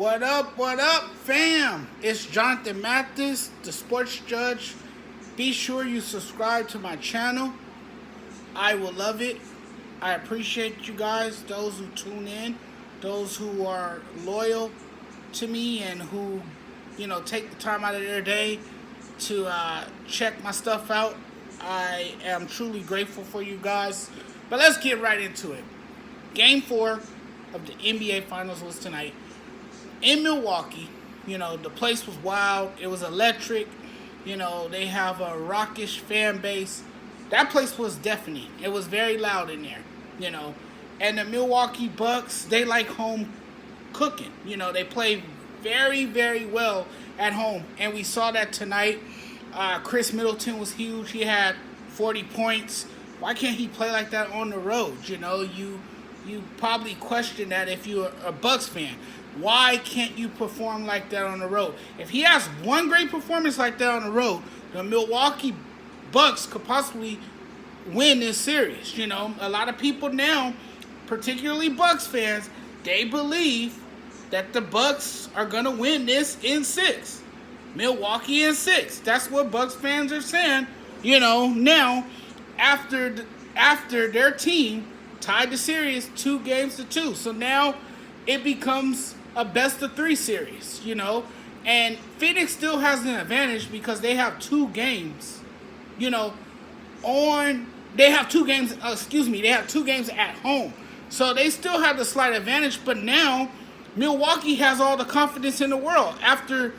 What up, fam? It's Jonathan Mathis, the sports judge. Be sure you subscribe to my channel. I will love it. I appreciate you guys, those who tune in, those who are loyal to me and who, take the time out of their day to check my stuff out. I am truly grateful for you guys. But let's get right into it. Game 4 of the NBA Finals was tonight in Milwaukee. The place was wild. It was electric. They have a rockish fan base. That place was deafening. It was very loud in there, And the Milwaukee Bucks, they like home cooking. They play very, very well at home. And we saw that tonight. Chris Middleton was huge. He had 40 points. Why can't he play like that on the road? You probably question that if you're a Bucks fan. Why can't you perform like that on the road? If he has one great performance like that on the road, the Milwaukee Bucks could possibly win this series. A lot of people now, particularly Bucks fans, they believe that the Bucks are going to win this in 6. Milwaukee in 6. That's what Bucks fans are saying. Now, after their team tied the series 2-2. So now it becomes a best-of-3 series, And Phoenix still has an advantage because they have 2 games, they have 2 games, they have 2 games at home. So they still have the slight advantage, but now Milwaukee has all the confidence in the world after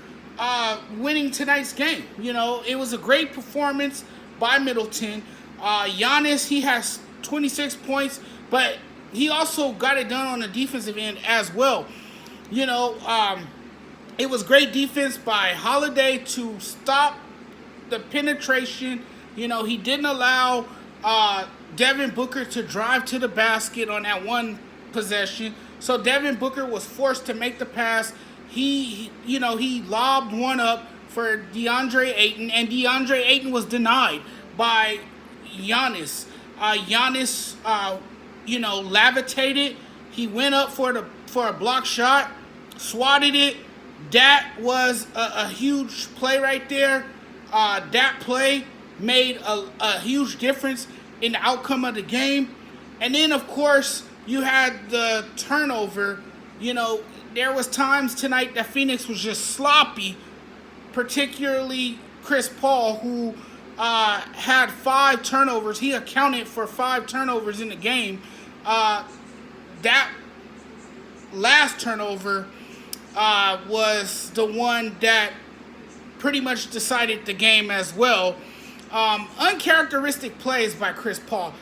winning tonight's game. It was a great performance by Middleton. Giannis, he has 26 points, but he also got it done on the defensive end as well. It was great defense by Holiday to stop the penetration. He didn't allow Devin Booker to drive to the basket on that one possession. So Devin Booker was forced to make the pass. He lobbed one up for DeAndre Ayton, and DeAndre Ayton was denied by Giannis. Giannis, levitated. He went up for a block shot, swatted it. That was a huge play right there. That play made a huge difference in the outcome of the game. And then, of course, you had the turnover. There was times tonight that Phoenix was just sloppy, particularly Chris Paul, who had 5 turnovers. He accounted for 5 turnovers in the game. That last turnover was the one that pretty much decided the game as well. Uncharacteristic plays by Chris Paul.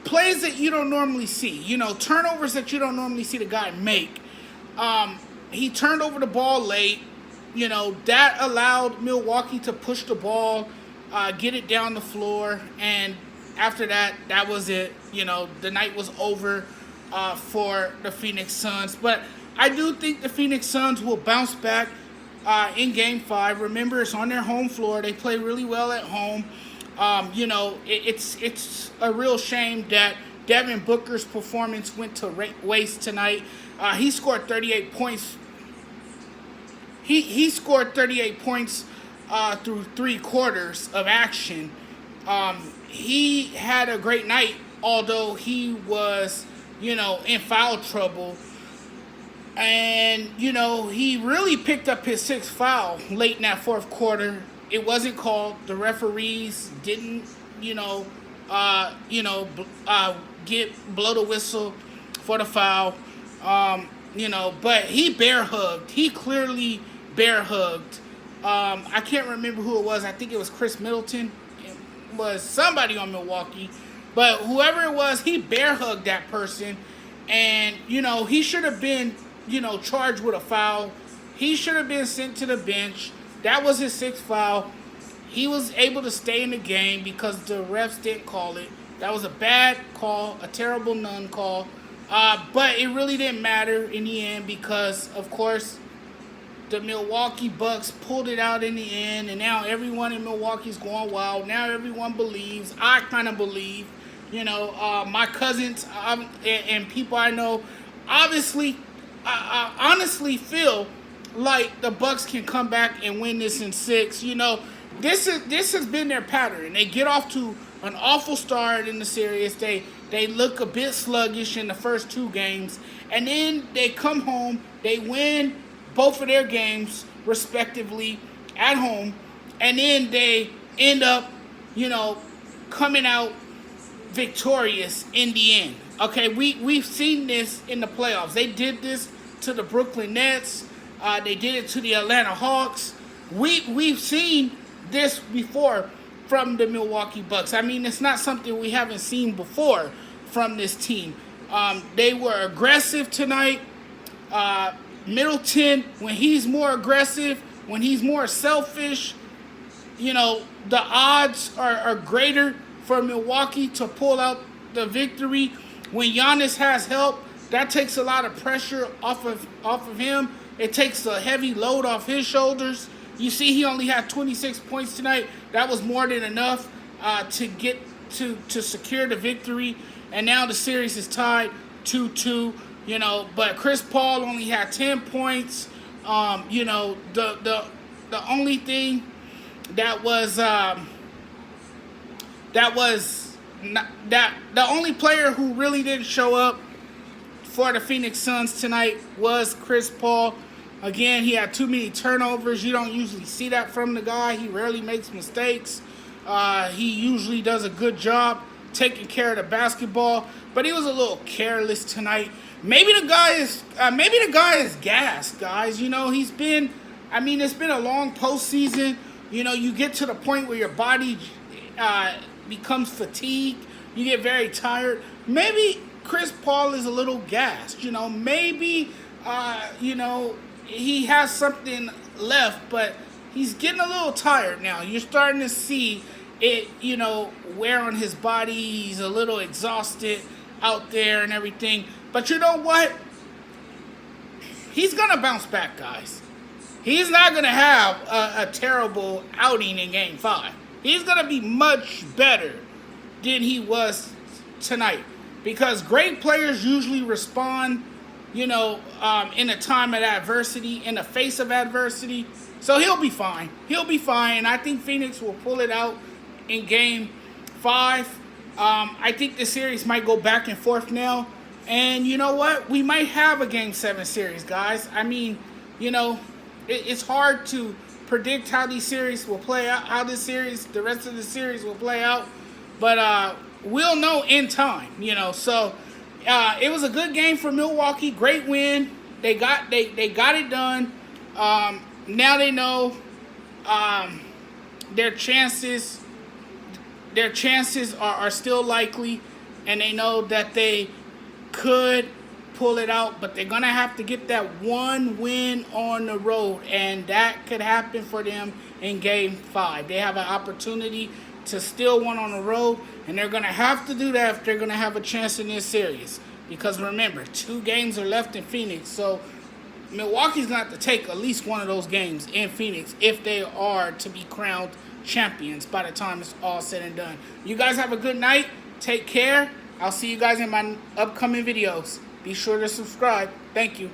Plays that you don't normally see. Turnovers that you don't normally see the guy make. He turned over the ball late. That allowed Milwaukee to push the ball, get it down the floor, and after that, that was it. The night was over for the Phoenix Suns. But I do think the Phoenix Suns will bounce back in Game 5. Remember, it's on their home floor. They play really well at home. It's a real shame that Devin Booker's performance went to waste tonight. He scored 38 points. He scored 38 points through 3 quarters of action. He had a great night, although he was, in foul trouble. And, he really picked up his 6th foul late in that 4th quarter. It wasn't called. The referees didn't, blow the whistle for the foul. But he bear hugged. He clearly bear hugged. I can't remember who it was. I think it was Chris Middleton. It was somebody on Milwaukee. But whoever it was, he bear hugged that person. And, he should have been, charged with a foul. He should have been sent to the bench. That was his 6th foul. He was able to stay in the game because the refs didn't call it. That was a bad call, a terrible non-call. But it really didn't matter in the end because, of course, the Milwaukee Bucks pulled it out in the end. And now everyone in Milwaukee is going wild. Now everyone believes. I kind of believe. My cousins and people I know, obviously, I honestly feel like the Bucks can come back and win this in 6. This has been their pattern. They get off to an awful start in the series. They look a bit sluggish in the first 2 games, and then they come home. They win both of their games respectively at home, and then they end up, coming out victorious in the end. Okay, we've seen this in the playoffs. They did this to the Brooklyn Nets. They did it to the Atlanta Hawks. We've seen this before from the Milwaukee Bucks. I mean, it's not something we haven't seen before from this team. They were aggressive tonight. Middleton, when he's more aggressive, when he's more selfish, the odds are greater for Milwaukee to pull out the victory. When Giannis has help, that takes a lot of pressure off of him. It takes a heavy load off his shoulders. You see, he only had 26 points tonight. That was more than enough to get to secure the victory. And now the series is tied 2-2. But Chris Paul only had 10 points. The only thing the only player who really didn't show up for the Phoenix Suns tonight was Chris Paul. Again, he had too many turnovers. You don't usually see that from the guy. He rarely makes mistakes. He usually does a good job taking care of the basketball, but he was a little careless tonight. Maybe the guy is gassed, guys. It's been a long postseason. You get to the point where your body becomes fatigued. You get very tired. Maybe Chris Paul is a little gassed. Maybe he has something left, but he's getting a little tired now. You're starting to see it, wear on his body. He's a little exhausted out there and everything. But you know what? He's going to bounce back, guys. He's not going to have a terrible outing in Game 5. He's going to be much better than he was tonight. Because great players usually respond, in a time of adversity, in the face of adversity. So he'll be fine. He'll be fine. I think Phoenix will pull it out in Game 5. I think the series might go back and forth now. And you know what? We might have a Game 7 series, guys. I mean, it's hard to predict how these series will play out, the rest of the series will play out. But we'll know in time, So it was a good game for Milwaukee. Great win. They got it done. Now they know their chances are still likely, and they know that they could pull it out, but they're going to have to get that one win on the road, and that could happen for them in Game 5. They have an opportunity to steal one on the road, and they're going to have to do that if they're going to have a chance in this series. Because remember, 2 games are left in Phoenix, so Milwaukee's going to have to take at least one of those games in Phoenix if they are to be crowned champions by the time it's all said and done. You guys have a good night. Take care. I'll see you guys in my upcoming videos. Be sure to subscribe. Thank you.